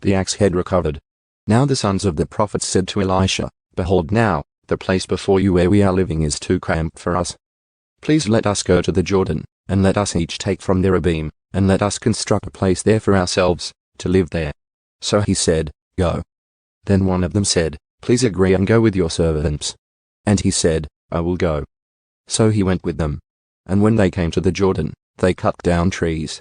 the axe head recovered. Now the sons of the prophets said to Elisha, Behold now, the place before you where we are living is too cramped for us. Please let us go to the Jordan, and let us each take from there a beam, and let us construct a place there for ourselves, to live there. So he said, Go. Then one of them said, Please agree and go with your servants. And he said, I will go. So he went with them. And when they came to the Jordan, they cut down trees.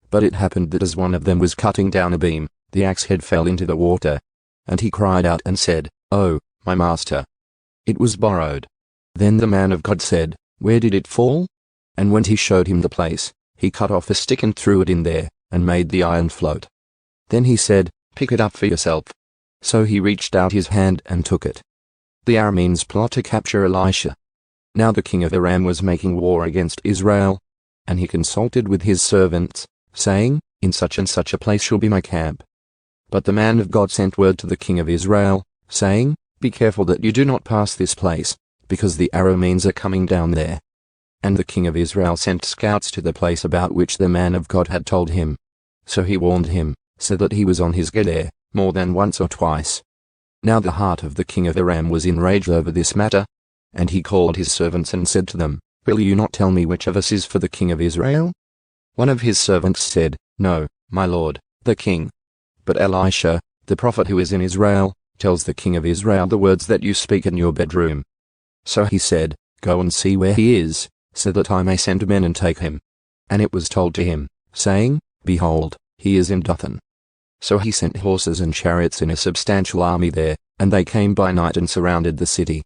But it happened that as one of them was cutting down a beam, the axe head fell into the water. And he cried out and said, Oh, my master! It was borrowed. Then the man of God said, Where did it fall? And when he showed him the place, he cut off a stick and threw it in there, and made the iron float. Then he said, Pick it up for yourself. So he reached out his hand and took it. The Arameans plot to capture Elisha. Now the king of Aram was making war against Israel. And he consulted with his servants, saying, In such and such a place shall be my camp. But the man of God sent word to the king of Israel, saying, Be careful that you do not pass this place, because the Arameans are coming down there. And the king of Israel sent scouts to the place about which the man of God had told him. So he warned him, so that he was on his guard there, more than once or twice. Now the heart of the king of Aram was enraged over this matter. And he called his servants and said to them, Will you not tell me which of us is for the king of Israel? One of his servants said, No, my lord, the king. But Elisha, the prophet who is in Israel, tells the king of Israel the words that you speak in your bedroom. So he said, Go and see where he is, so that I may send men and take him. And it was told to him, saying, Behold, he is in Dothan. So he sent horses and chariots in a substantial army there, and they came by night and surrounded the city.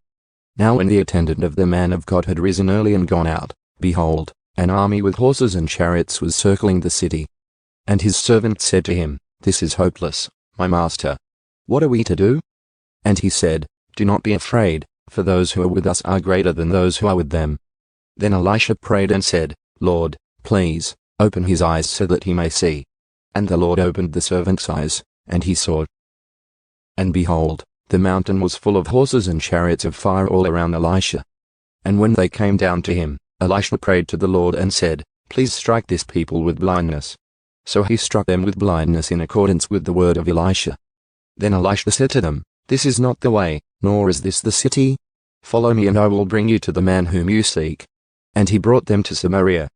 Now when the attendant of the man of God had risen early and gone out, behold, an army with horses and chariots was circling the city. And his servant said to him, This is hopeless, my master. What are we to do? And he said, Do not be afraid, for those who are with us are greater than those who are with them. Then Elisha prayed and said, Lord, please, open his eyes so that he may see. And the Lord opened the servant's eyes, and he saw. And behold, the mountain was full of horses and chariots of fire all around Elisha. And when they came down to him, Elisha prayed to the Lord and said, Please strike this people with blindness. So he struck them with blindness in accordance with the word of Elisha. Then Elisha said to them, This is not the way, nor is this the city. Follow me and I will bring you to the man whom you seek. And he brought them to Samaria.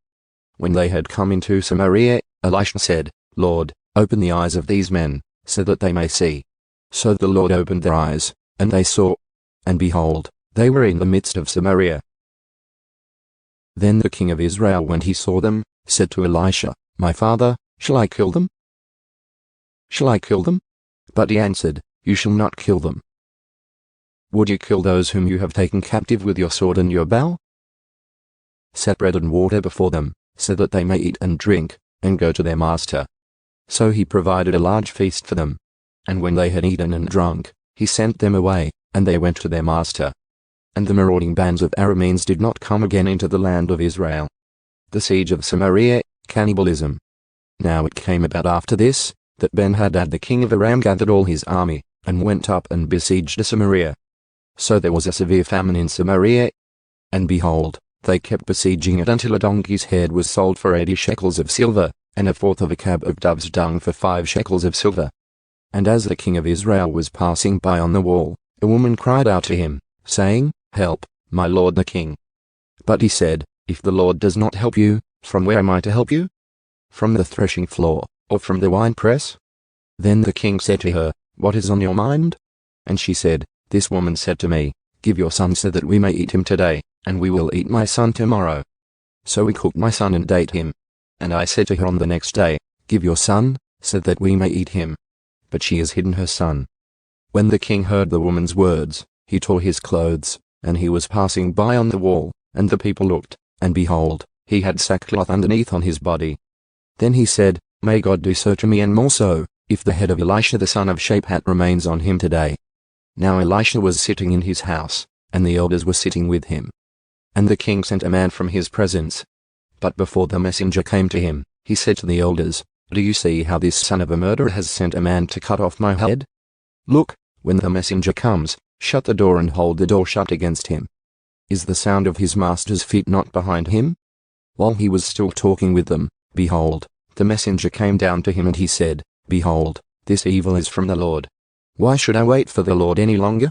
When they had come into Samaria, Elisha said, Lord, open the eyes of these men, so that they may see. So the Lord opened their eyes, and they saw. And behold, they were in the midst of Samaria. Then the king of Israel, when he saw them, said to Elisha, My father, shall I kill them? Shall I kill them? But he answered, You shall not kill them. Would you kill those whom you have taken captive with your sword and your bow? Set bread and water before them, so that they may eat and drink, and go to their master. So he provided a large feast for them. And when they had eaten and drunk, he sent them away, and they went to their master. And the marauding bands of Arameans did not come again into the land of Israel. The siege of Samaria, cannibalism. Now it came about after this, that Ben-Hadad the king of Aram gathered all his army, and went up and besieged Samaria. So there was a severe famine in Samaria. And behold, they kept besieging it until a donkey's head was sold for 80 shekels of silver, and a fourth of a cab of dove's dung for 5 shekels of silver. And as the king of Israel was passing by on the wall, a woman cried out to him, saying, Help, my lord the king. But he said, If the Lord does not help you, from where am I to help you? From the threshing floor, or from the winepress? Then the king said to her, What is on your mind? And she said, This woman said to me, Give your son so that we may eat him today, and we will eat my son tomorrow. So we cooked my son and ate him. And I said to her on the next day, Give your son, so that we may eat him. But she has hidden her son. When the king heard the woman's words, he tore his clothes, and he was passing by on the wall, and the people looked, and behold, he had sackcloth underneath on his body. Then he said, May God do so to me and more so, if the head of Elisha the son of Shaphat remains on him today. Now Elisha was sitting in his house, and the elders were sitting with him. And the king sent a man from his presence. But before the messenger came to him, he said to the elders, Do you see how this son of a murderer has sent a man to cut off my head? Look, when the messenger comes, shut the door and hold the door shut against him. Is the sound of his master's feet not behind him? While he was still talking with them, behold, the messenger came down to him and he said, Behold, This evil is from the Lord. Why should I wait for the Lord any longer?